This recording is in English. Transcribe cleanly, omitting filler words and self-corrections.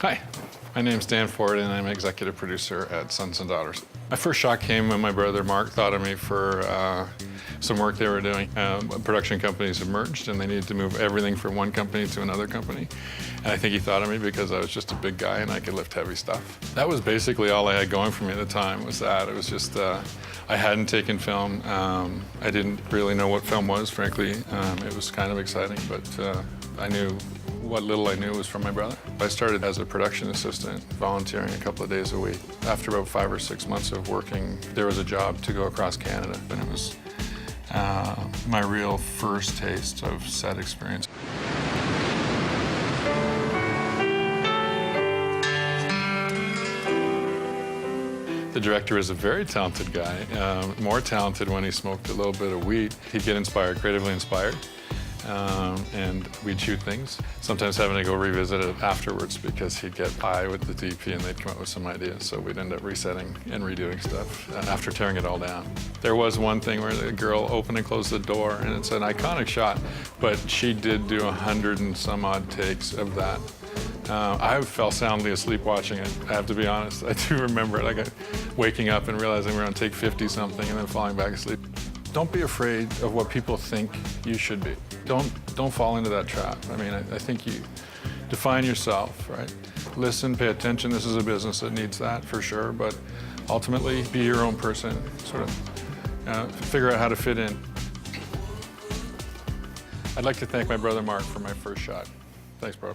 Hi, my name's Dan Ford and I'm executive producer at Sons and Daughters. My first shot came when my brother Mark thought of me for some work they were doing. Production companies have merged and they needed to move everything from one company to another company. And I think he thought of me because I was just a big guy and I could lift heavy stuff. That was basically all I had going for me at the time, was that. It was just, I hadn't taken film. I didn't really know what film was, frankly. It was kind of exciting, but I knew what little I knew was from my brother. I started as a production assistant, volunteering a couple of days a week. After about 5 or 6 months of working, there was a job to go across Canada, and it was my real first taste of set experience. The director is a very talented guy, more talented when he smoked a little bit of weed. He'd get inspired, creatively inspired. And we'd shoot things, sometimes having to go revisit it afterwards because he'd get high with the DP and they'd come up with some ideas, so we'd end up resetting and redoing stuff after tearing it all down. There was one thing where the girl opened and closed the door, and it's an iconic shot, but she did do 100 and some odd takes of that. I fell soundly asleep watching it, I have to be honest. I do remember it, like waking up and realizing we're on take 50-something and then falling back asleep. Don't be afraid of what people think you should be. Don't fall into that trap. I mean, I think you define yourself, right? Listen, pay attention. This is a business that needs that for sure, but ultimately be your own person, sort of figure out how to fit in. I'd like to thank my brother Mark for my first shot. Thanks, bro.